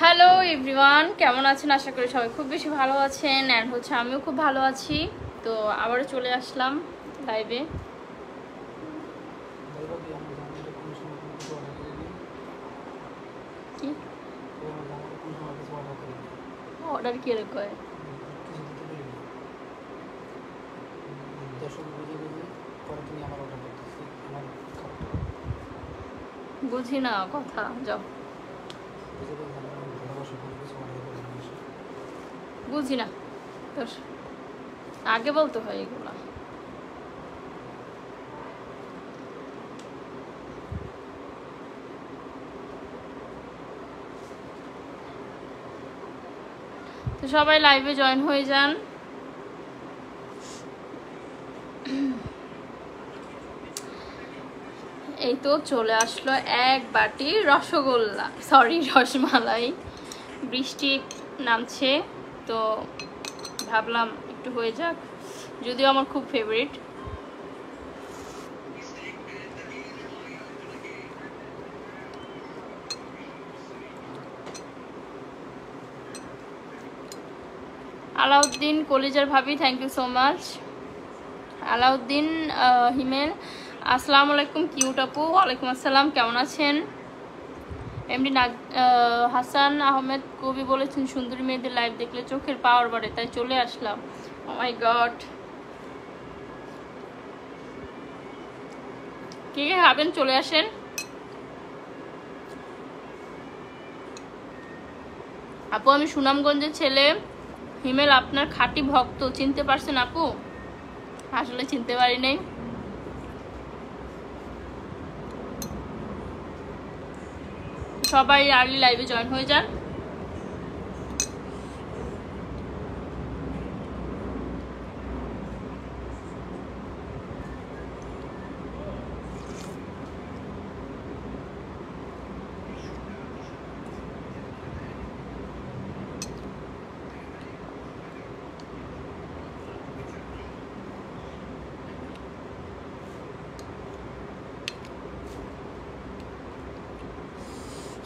Hello everyone, কেমন আছেন? আশা করি সবাই খুব বেশি ভালো আছেন। অ্যান্ড হচ্ছে আমিও খুব ভালো আছি। তো আবারও চলে আসলাম লাইভে। কি অর্ডার কি এরকম হয়? বুঝি না কথা, যাও। বুঝি না তোর, আগে বলতে হয় এগুলা। তো সবাই লাইভে জয়েন হয়ে যান। এই তো চলে আসলো এক বাটি রসগোল্লা, সরি রসমালাই। বৃষ্টি নামছে তো ভাবলাম একটু হয়ে যাক, যদিও আমার খুব ফেভারিট। আলাউদ্দিন কলিজার ভাবি, thank you so much. Alauddin Himel, আসসালামু আলাইকুম কিউট আপু। ওয়ালাইকুম আসসালাম, কেমন আছেন? এমডি হাসান আহমেদ কবি বলেছেন সুন্দরী মেয়েদের লাইভ দেখলে চোখের পাওয়ার বাড়ে, তাই চলে আসলাম। ও মাই গড, কে কে খাবেন চলে আসেন। আপু আমি সুনামগঞ্জের ছেলে। হিমেল আপনার খাঁটি ভক্ত, চিনতে পারছেন আপু? আসলে চিনতে পারি নাই। সবাই আর্লি লাইভে জয়েন হয়ে যান।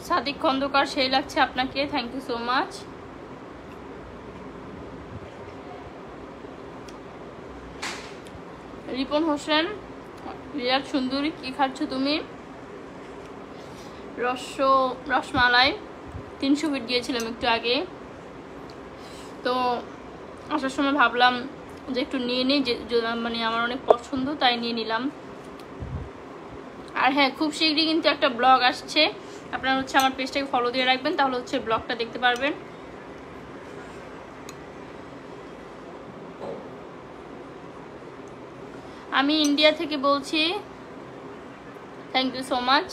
সাদিক খন্দকার, সেই লাগছে আপনাকে, thank you so much. Ripon Hossain, Riyad সুন্দরী, কি খাচ্ছ তুমি? রসমালাই 300 ফিট দিয়েছিলাম একটু আগে, তো আসার সময় ভাবলাম যে একটু নিয়ে নিই, যে মানে আমার অনেক পছন্দ, তাই নিয়ে নিলাম। আর হ্যাঁ, খুব শীঘ্রই কিন্তু একটা ব্লগ আসছে, আপনারা হচ্ছে আমার পেজটাকে ফলো দিয়ে রাখবেন, তাহলে হচ্ছে ব্লগটা দেখতে পারবেন। আমি ইন্ডিয়া থেকে বলছি, thank you so much.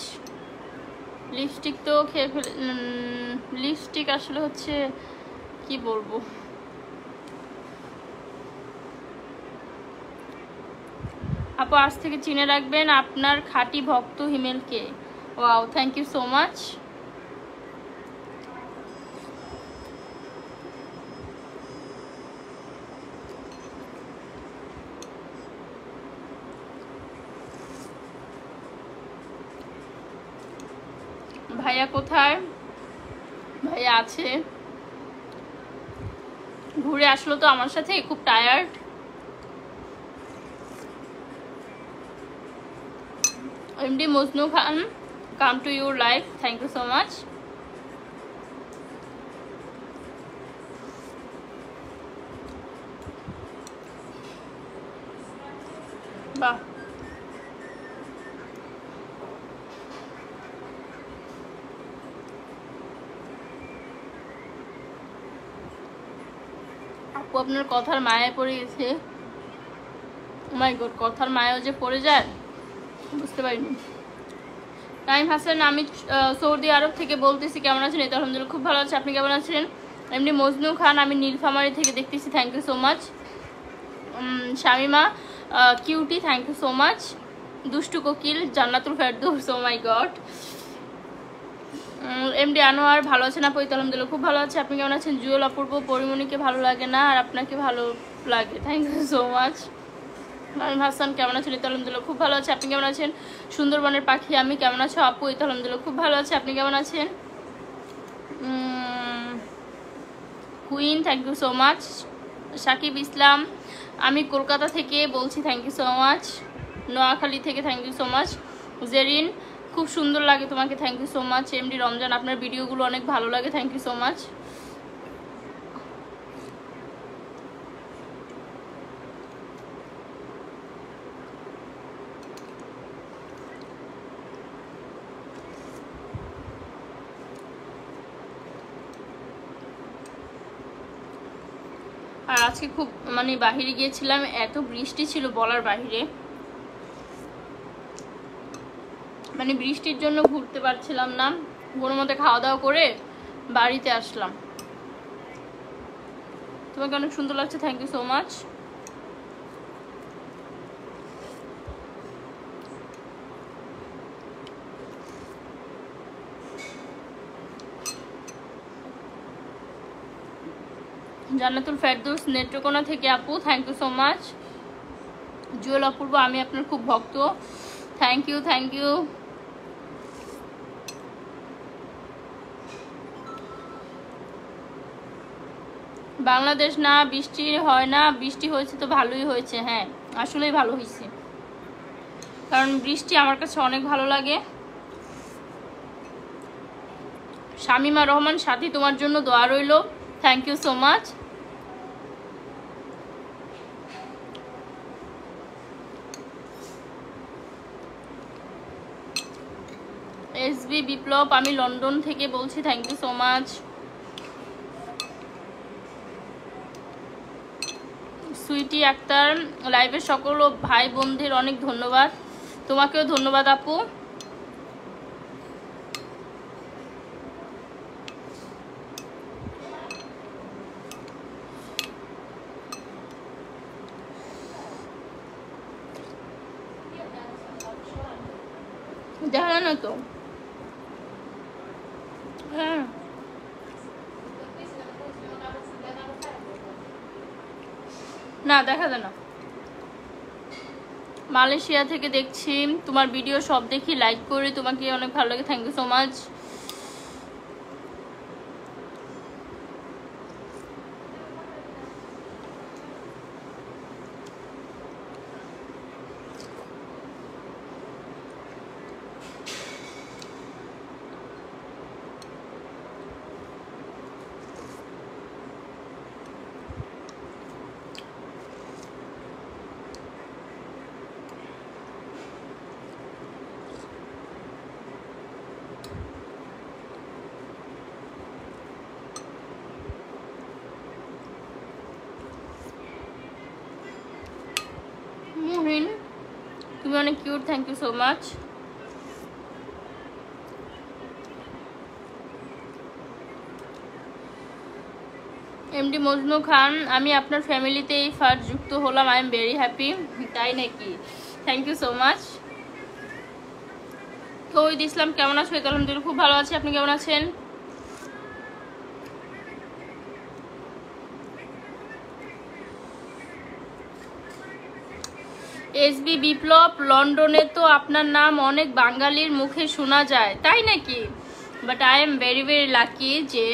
Lipstick তো খেয়ে ফেলে, লিপস্টিক আসলে হচ্ছে কি বলবো, আপু আজ থেকে চিনে রাখবেন আপনার খাঁটি ভক্ত হিমেলকে। Wow, thank you so much. ভাইয়া কোথায়? ভাইয়া আছে, ঘুরে আসলো তো আমার সাথে, খুব tired. MD Majnu Khan, come to your life, thank you so much. বাহ, আপু আপনার কথার মায়ায় পড়ে গেছে। মাই গড, কথার মায়াও যে পড়ে যায় বুঝতে পারিনি। নাইম হাসান, আমি সৌদি আরব থেকে বলতেছি, কেমন আছেন? এই তো আলহামদুলিল্লাহ খুব ভালো আছে, আপনি কেমন আছেন? এমনি মজনু খান, আমি নীলফামারি থেকে দেখতেছি, thank you so much. Shamima cutie, thank you so much. দুষ্টু কোকিল, Jannatul Ferdous, oh my god. MD Anwar, ভালো আছেন আপু? এই তো আলহামদুলিল্লাহ খুব ভালো আছে, আপনি কেমন আছেন? জুয়েল অপূর্ব, পরিমণিকে ভালো লাগে না আর আপনাকে ভালো লাগে, thank you so much. Naim Hasan, কেমন আছেন? এই তো আলহামদুলিল্লাহ খুব ভালো আছে, আপনি কেমন আছেন? সুন্দরবনের পাখি, আমি কেমন আছো আপু? এই তো আলহামদুলিল্লাহ খুব ভালো আছে, আপনি কেমন আছেন? Queen thank you so much. Sakib Islam আমি কলকাতা থেকে বলছি, thank you so much. Noakhali থেকে thank you so much. Jerin খুব সুন্দর লাগে তোমাকে, thank you so much. MD Ramzan আপনার ভিডিওগুলো অনেক ভালো লাগে, থ্যাংক ইউ সো মাচ। আর আজকে খুব মানে বাহিরে গিয়েছিলাম, এত বৃষ্টি ছিল বলার বাহিরে, মানে বৃষ্টির জন্য ঘুরতে পারছিলাম না। কোনো মতে খাওয়া দাওয়া করে বাড়িতে আসলাম। তোমাকে অনেক সুন্দর লাগছে, thank you so much. Jannatul Ferdous Netrokona থেকে আপু, thank you so much. Jewel Apurba আমি আপনার খুব ভক্ত, thank you thank you. Bangladesh না বৃষ্টি হয় না, বৃষ্টি হয়েছে তো ভালোই হয়েছে, হ্যাঁ আসলেই ভালো হয়েছে, কারণ বৃষ্টি আমার কাছে অনেক ভালো লাগে। শামিমা রহমান সাথী তোমার জন্য দোয়া রইল, thank you so much. SB Biplob আমি লন্ডন থেকে বলছি, thank you so much. Sweety Akter লাইভের সকল ভাই বোনদের অনেক ধন্যবাদ, তোমাকেও ধন্যবাদ আপু। দেখা না তো, হ্যাঁ না দেখা যায় না। মালয়েশিয়া থেকে দেখছি, তোমার ভিডিও সব দেখি, লাইক করি, তোমাকে অনেক ভালো লাগে, thank you so much. Muhin তুমি অনেক cute, thank you so much. MD Majnu Khan আমি আপনার ফ্যামিলিতে এই ফার্স্ট যুক্ত হলাম, আই এম ভেরি হ্যাপি। তাই নাকি, থ্যাংক ইউ সো মাচ। তৌহিদ ইসলাম কেমন আছো? আলহামদুলিল্লাহ খুব ভালো আছি, আপনি কেমন আছেন? এসবি বিপ্লব লন্ডনে তো আপনার নাম অনেক বাঙালির মুখে শোনা যায়, তাই নাকি? But I am very very lucky যে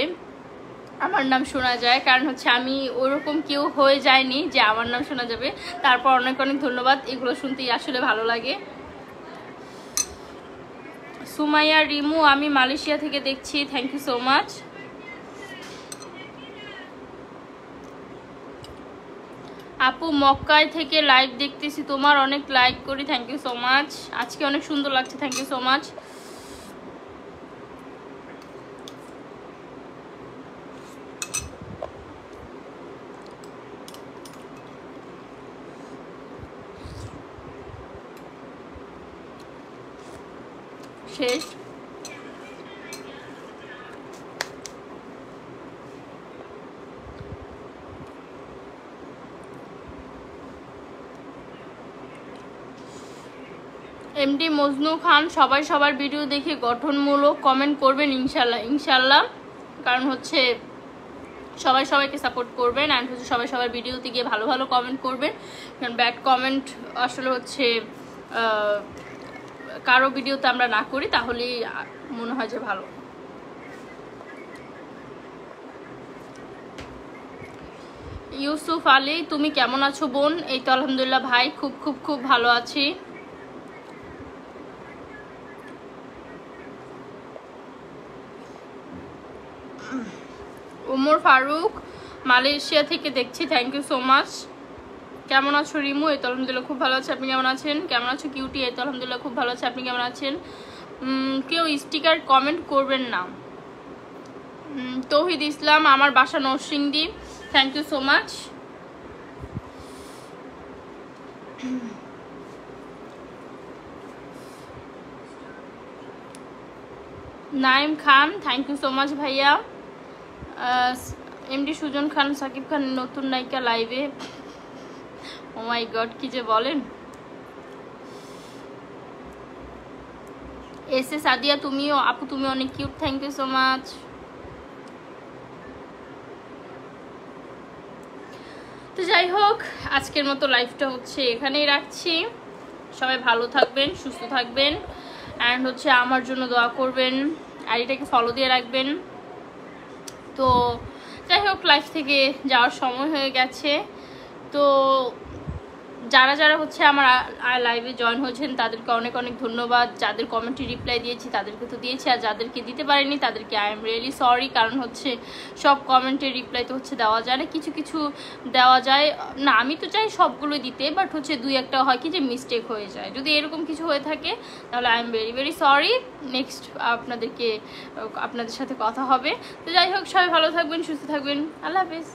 আমার নাম শোনা যায়, কারণ হচ্ছে আমি ওরকম কেউ হয়ে যায়নি যে আমার নাম শোনা যাবে। তারপর অনেক অনেক ধন্যবাদ, এগুলো শুনতেই আসলে ভালো লাগে। সুমাইয়া রিমু আমি মালয়েশিয়া থেকে দেখছি, থ্যাংক ইউ সো মাচ। আপু মক্কায় থেকে লাইভ দেখতেছি, তোমার অনেক লাইক করি, থ্যাংক ইউ সো মাচ। আজকে অনেক সুন্দর লাগছে, থ্যাংক ইউ সো মাচ। শেষ এমডি মজনু খান সবাই সবার ভিডিও দেখে গঠনমূলক কমেন্ট করবেন ইনশাল্লাহ, ইনশাল্লাহ। কারণ হচ্ছে সবাই সবাইকে সাপোর্ট করবেন, অ্যান্ড হচ্ছে সবাই সবার ভিডিওতে গিয়ে ভালো ভালো কমেন্ট করবেন, কারণ ব্যাড কমেন্ট আসলে হচ্ছে কারো ভিডিওতে আমরা না করি, তাহলেই মনে হয় যে ভালো। ইউসুফ আলী, তুমি কেমন আছো বোন? এই তো আলহামদুলিল্লাহ ভাই, খুব খুব খুব ভালো আছি। ওমর ফারুক, মালয়েশিয়া থেকে দেখছি, থ্যাংক ইউ সো মাচ। কেমন আছো রিমু? এই তো আলহামদুলিল্লাহ খুব ভালো আছে, আপনি কেমন আছেন? কেমন আছো কিউটি? এই তো আলহামদুলিল্লাহ খুব ভালো আছে, আপনি কেমন আছেন? কেউ স্টিকার কমেন্ট করবেন না। তৌহিদ ইসলাম, আমার বাসা Narsingdi, thank you so much. Naim Khan, thank you so much ভাইয়া। এমডি সুজন খান, সাকিব খান নতুন নায়িকা লাইভে। ও মাই গড, কি যে বলেন। এসে সাদিয়া, তুমিও আপু, তুমি অনেক cute, thank you so much. তো যাই হোক, আজকের মতো লাইভটা হচ্ছে এখানেই রাখছি। সবাই ভালো থাকবেন, সুস্থ থাকবেন, অ্যান্ড হচ্ছে আমার জন্য দোয়া করবেন, আইডিটাকে ফলো দিয়ে রাখবেন। তো যাই হোক, লাইভ থেকে যাওয়ার সময় হয়ে গেছে। তো যারা যারা হচ্ছে আমার লাইভে জয়েন হয়েছেন তাদেরকে অনেক অনেক ধন্যবাদ। যাদের কমেন্টে রিপ্লাই দিয়েছি তাদেরকে তো দিয়েছি, আর যাদেরকে দিতে পারিনি তাদেরকে আই এম রিয়েলি সরি। কারণ হচ্ছে সব কমেন্টের রিপ্লাই তো হচ্ছে দেওয়া যায় না, কিছু কিছু দেওয়া যায় না। আমি তো চাই সবগুলো দিতে, বাট হচ্ছে দুই একটা হয় কি যে মিস্টেক হয়ে যায়। যদি এরকম কিছু হয়ে থাকে তাহলে I am very very sorry. Next আপনাদের সাথে কথা হবে। তো যাই হোক, সবাই ভালো থাকবেন, সুস্থ থাকবেন, আল্লাহ হাফেজ।